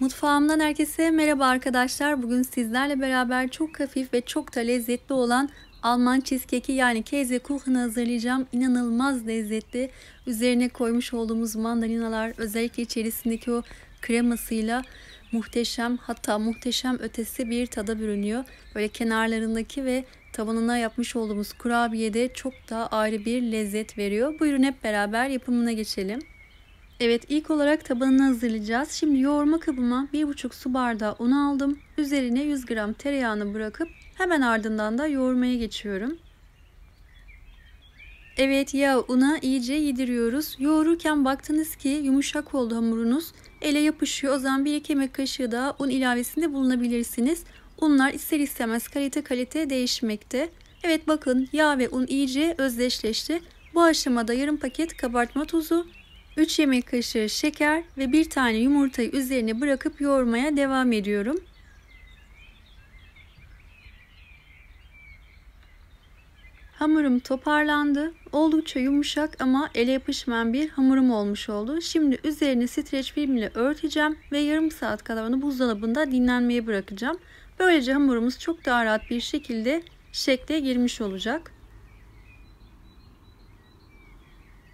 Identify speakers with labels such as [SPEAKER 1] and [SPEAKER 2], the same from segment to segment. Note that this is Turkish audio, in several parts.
[SPEAKER 1] Mutfağımdan herkese merhaba arkadaşlar. Bugün sizlerle beraber çok hafif ve çok da lezzetli olan Alman cheesecake'i yani Käsekuchen'ı hazırlayacağım. İnanılmaz lezzetli. Üzerine koymuş olduğumuz mandalinalar, özellikle içerisindeki o kremasıyla muhteşem, hatta muhteşem ötesi bir tada bürünüyor. Böyle kenarlarındaki ve tabanına yapmış olduğumuz kurabiye de çok daha ayrı bir lezzet veriyor. Buyurun hep beraber yapımına geçelim. Evet, ilk olarak tabanını hazırlayacağız. Şimdi yoğurma kabıma 1,5 su bardağı un aldım. Üzerine 100 gram tereyağını bırakıp hemen ardından da yoğurmaya geçiyorum. Evet, yağı una iyice yediriyoruz. Yoğururken baktınız ki yumuşak oldu hamurunuz, ele yapışıyor. O zaman 1-2 yemek kaşığı daha un ilavesinde bulunabilirsiniz. Unlar ister istemez kalite değişmekte. Evet, bakın yağ ve un iyice özdeşleşti. Bu aşamada yarım paket kabartma tozu, 3 yemek kaşığı şeker ve 1 tane yumurtayı üzerine bırakıp yoğurmaya devam ediyorum. Hamurum toparlandı. Oldukça yumuşak ama ele yapışmayan bir hamurum olmuş oldu. Şimdi üzerine streç film ile örteceğim ve yarım saat kadar onu buzdolabında dinlenmeye bırakacağım. Böylece hamurumuz çok daha rahat bir şekilde şekle girmiş olacak.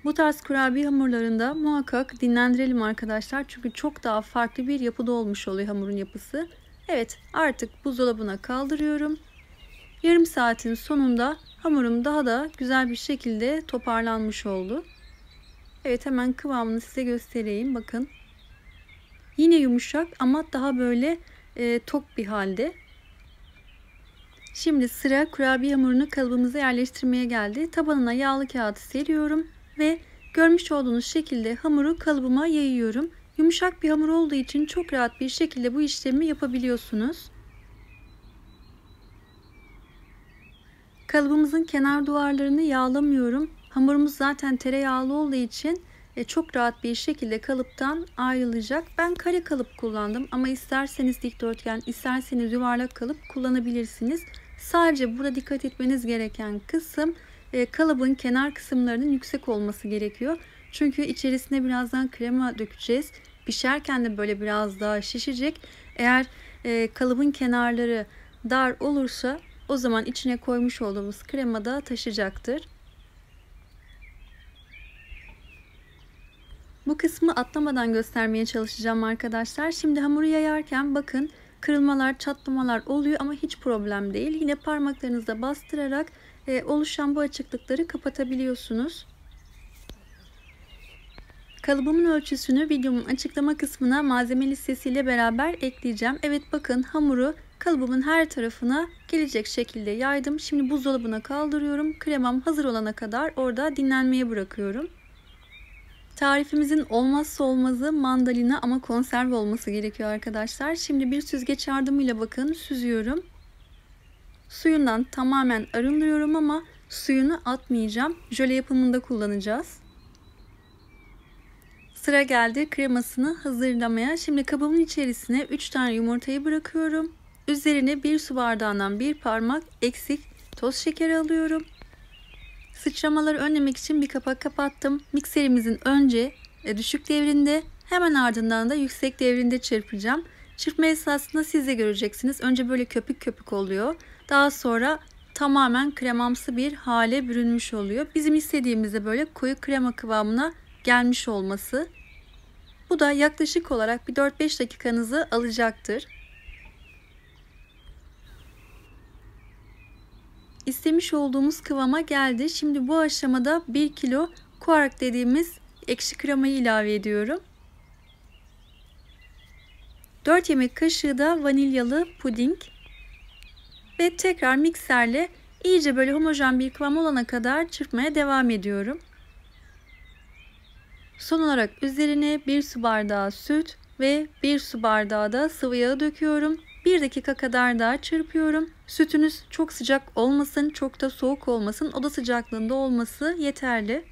[SPEAKER 1] Bu tarz kurabiye hamurlarında muhakkak dinlendirelim arkadaşlar. Çünkü çok daha farklı bir yapıda olmuş oluyor hamurun yapısı. Evet, artık buzdolabına kaldırıyorum. Yarım saatin sonunda hamurum daha da güzel bir şekilde toparlanmış oldu. Evet, hemen kıvamını size göstereyim. Bakın. Yine yumuşak ama daha böyle tok bir halde. Şimdi sıra kurabiye hamurunu kalıbımıza yerleştirmeye geldi. Tabanına yağlı kağıt seriyorum ve görmüş olduğunuz şekilde hamuru kalıbıma yayıyorum. Yumuşak bir hamur olduğu için çok rahat bir şekilde bu işlemi yapabiliyorsunuz. Kalıbımızın kenar duvarlarını yağlamıyorum. Hamurumuz zaten tereyağlı olduğu için çok rahat bir şekilde kalıptan ayrılacak. Ben kare kalıp kullandım ama isterseniz dikdörtgen, isterseniz yuvarlak kalıp kullanabilirsiniz. Sadece burada dikkat etmeniz gereken kısım kalıbın kenar kısımlarının yüksek olması gerekiyor. Çünkü içerisine birazdan krema dökeceğiz. Pişerken de böyle biraz daha şişecek. Eğer kalıbın kenarları dar olursa o zaman içine koymuş olduğumuz krema da taşacaktır. Bu kısmı atlamadan göstermeye çalışacağım arkadaşlar. Şimdi hamuru yayarken bakın kırılmalar, çatlamalar oluyor ama hiç problem değil. Yine parmaklarınızla bastırarak oluşan bu açıklıkları kapatabiliyorsunuz. Kalıbımın ölçüsünü videomun açıklama kısmına malzeme listesiyle beraber ekleyeceğim. Evet, bakın hamuru kalıbımın her tarafına gelecek şekilde yaydım. Şimdi buzdolabına kaldırıyorum. Kremam hazır olana kadar orada dinlenmeye bırakıyorum. Tarifimizin olmazsa olmazı mandalina ama konserve olması gerekiyor arkadaşlar. Şimdi bir süzgeç yardımıyla bakın süzüyorum. Suyundan tamamen arındırıyorum ama suyunu atmayacağım. Jöle yapımında kullanacağız. Sıra geldi kremasını hazırlamaya. Şimdi kabımın içerisine 3 tane yumurtayı bırakıyorum. Üzerine 1 su bardağından 1 parmak eksik toz şekeri alıyorum. Sıçramaları önlemek için bir kapak kapattım. Mikserimizin önce düşük devrinde, hemen ardından da yüksek devrinde çırpacağım. Çırpma esnasında siz de göreceksiniz. Önce böyle köpük köpük oluyor. Daha sonra tamamen kremamsı bir hale bürünmüş oluyor. Bizim istediğimizde böyle koyu krema kıvamına gelmiş olması. Bu da yaklaşık olarak bir 4-5 dakikanızı alacaktır. İstemiş olduğumuz kıvama geldi. Şimdi bu aşamada 1 kilo quark dediğimiz ekşi kremayı ilave ediyorum. 4 yemek kaşığı da vanilyalı puding ve tekrar mikserle iyice böyle homojen bir kıvam olana kadar çırpmaya devam ediyorum. Son olarak üzerine 1 su bardağı süt ve 1 su bardağı da sıvı yağ döküyorum. 1 dakika kadar daha çırpıyorum. Sütünüz çok sıcak olmasın, çok da soğuk olmasın. Oda sıcaklığında olması yeterli.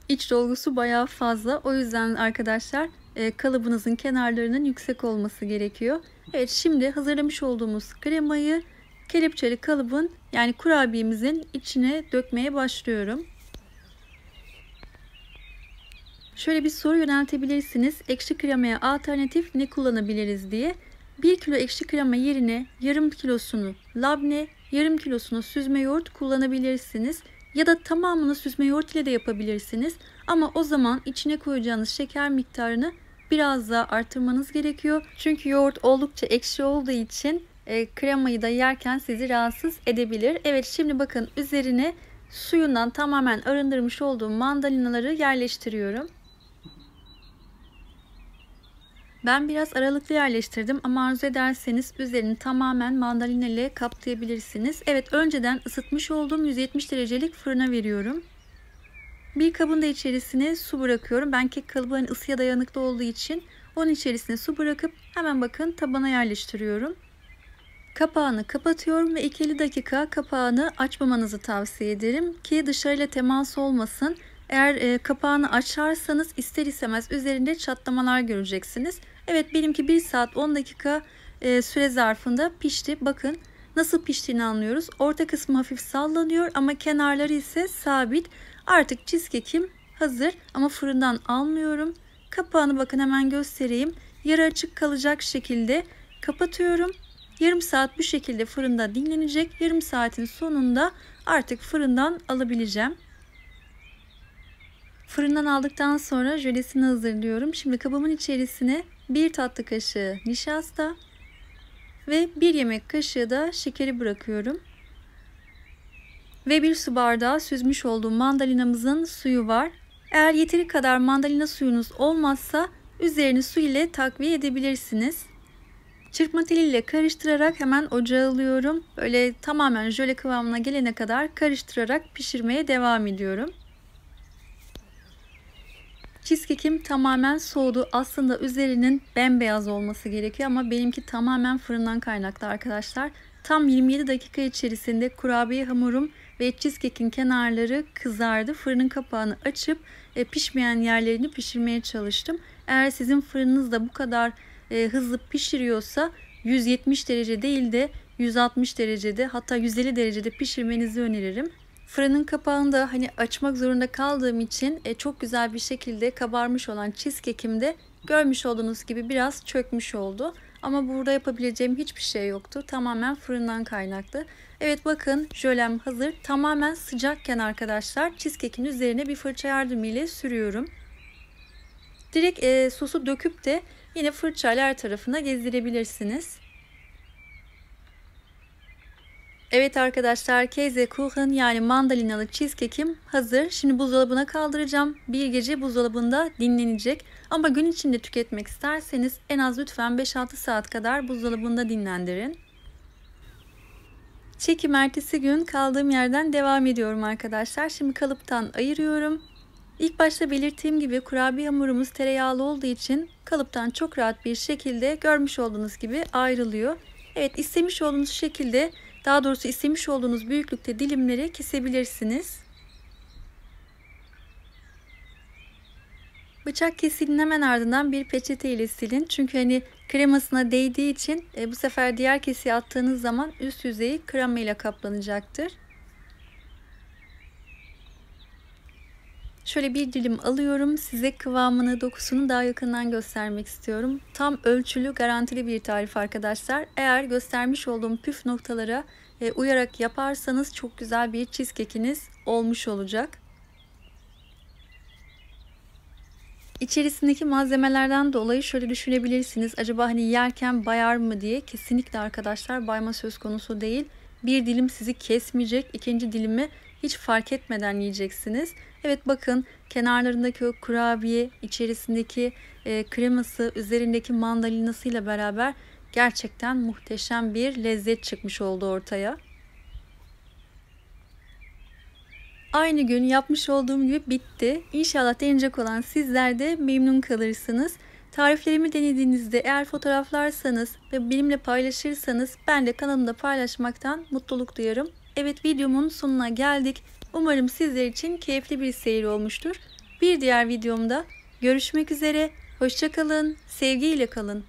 [SPEAKER 1] İç dolgusu bayağı fazla. O yüzden arkadaşlar kalıbınızın kenarlarının yüksek olması gerekiyor. Evet, şimdi hazırlamış olduğumuz kremayı kelepçeli kalıbın yani kurabiyemizin içine dökmeye başlıyorum. Şöyle bir soru yöneltebilirsiniz. Ekşi kremaya alternatif ne kullanabiliriz diye. 1 kilo ekşi krema yerine yarım kilosunu labne, yarım kilosunu süzme yoğurt kullanabilirsiniz. Ya da tamamını süzme yoğurt ile de yapabilirsiniz. Ama o zaman içine koyacağınız şeker miktarını biraz daha artırmanız gerekiyor. Çünkü yoğurt oldukça ekşi olduğu için kremayı da yerken sizi rahatsız edebilir. Evet, şimdi bakın üzerine suyundan tamamen arındırmış olduğum mandalinaları yerleştiriyorum. Ben biraz aralıklı yerleştirdim ama arzu ederseniz üzerini tamamen mandalina ile kaplayabilirsiniz. Evet, önceden ısıtmış olduğum 170 derecelik fırına veriyorum. Bir kabın da içerisine su bırakıyorum. Ben kek kalıbı ısıya dayanıklı olduğu için onun içerisine su bırakıp hemen bakın tabana yerleştiriyorum. Kapağını kapatıyorum ve 2-50 dakika kapağını açmamanızı tavsiye ederim ki dışarıyla temas olmasın. Eğer kapağını açarsanız ister istemez üzerinde çatlamalar göreceksiniz. Evet, benimki 1 saat 10 dakika süre zarfında pişti. Bakın nasıl piştiğini anlıyoruz. Orta kısmı hafif sallanıyor ama kenarları ise sabit. Artık cheesecake'im hazır ama fırından almıyorum. Kapağını bakın hemen göstereyim. Yarı açık kalacak şekilde kapatıyorum. Yarım saat bu şekilde fırında dinlenecek. Yarım saatin sonunda artık fırından alabileceğim. Fırından aldıktan sonra jölesini hazırlıyorum. Şimdi kabımın içerisine 1 tatlı kaşığı nişasta ve 1 yemek kaşığı da şekeri bırakıyorum. Ve 1 su bardağı süzmüş olduğum mandalinamızın suyu var. Eğer yeteri kadar mandalina suyunuz olmazsa üzerini su ile takviye edebilirsiniz. Çırpma teliyle karıştırarak hemen ocağa alıyorum. Böyle tamamen jöle kıvamına gelene kadar karıştırarak pişirmeye devam ediyorum. Cheesecake'im tamamen soğudu. Aslında üzerinin bembeyaz olması gerekiyor ama benimki tamamen fırından kaynaklı arkadaşlar. Tam 27 dakika içerisinde kurabiye hamurum ve cheesecake'in kenarları kızardı. Fırının kapağını açıp pişmeyen yerlerini pişirmeye çalıştım. Eğer sizin fırınınız da bu kadar hızlı pişiriyorsa 170 derece değil de 160 derecede, hatta 150 derecede pişirmenizi öneririm. Fırının kapağını da açmak zorunda kaldığım için çok güzel bir şekilde kabarmış olan cheesecake'im de görmüş olduğunuz gibi biraz çökmüş oldu. Ama burada yapabileceğim hiçbir şey yoktu. Tamamen fırından kaynaklı. Evet, bakın jölem hazır. Tamamen sıcakken arkadaşlar cheesecake'in üzerine bir fırça yardımıyla sürüyorum. Direkt sosu döküp de yine fırçayla her tarafına gezdirebilirsiniz. Evet arkadaşlar, Käsekuchen yani mandalinalı cheesecake'im hazır. Şimdi buzdolabına kaldıracağım. Bir gece buzdolabında dinlenecek. Ama gün içinde tüketmek isterseniz en az lütfen 5-6 saat kadar buzdolabında dinlendirin. Çekim ertesi gün kaldığım yerden devam ediyorum arkadaşlar. Şimdi kalıptan ayırıyorum. İlk başta belirttiğim gibi kurabiye hamurumuz tereyağlı olduğu için kalıptan çok rahat bir şekilde görmüş olduğunuz gibi ayrılıyor. Evet, istemiş olduğunuz şekilde, daha doğrusu istemiş olduğunuz büyüklükte dilimleri kesebilirsiniz. Bıçak kesilin hemen ardından bir peçete ile silin. Çünkü kremasına değdiği için bu sefer diğer kesiği attığınız zaman üst yüzeyi krema ile kaplanacaktır. Şöyle bir dilim alıyorum. Size kıvamını, dokusunu daha yakından göstermek istiyorum. Tam ölçülü, garantili bir tarif arkadaşlar. Eğer göstermiş olduğum püf noktalara uyarak yaparsanız çok güzel bir cheesecake'iniz olmuş olacak. İçerisindeki malzemelerden dolayı şöyle düşünebilirsiniz. Acaba yerken bayar mı diye. Kesinlikle arkadaşlar, bayma söz konusu değil. Bir dilim sizi kesmeyecek. İkinci dilimi hiç fark etmeden yiyeceksiniz. Evet, bakın kenarlarındaki o kurabiye, içerisindeki kreması, üzerindeki mandalinasıyla beraber gerçekten muhteşem bir lezzet çıkmış oldu ortaya. Aynı gün yapmış olduğum gibi bitti. İnşallah deneyecek olan sizler de memnun kalırsınız. Tariflerimi denediğinizde eğer fotoğraflarsanız ve benimle paylaşırsanız ben de kanalımda paylaşmaktan mutluluk duyarım. Evet, videomun sonuna geldik. Umarım sizler için keyifli bir seyir olmuştur. Bir diğer videomda görüşmek üzere. Hoşça kalın, sevgiyle kalın.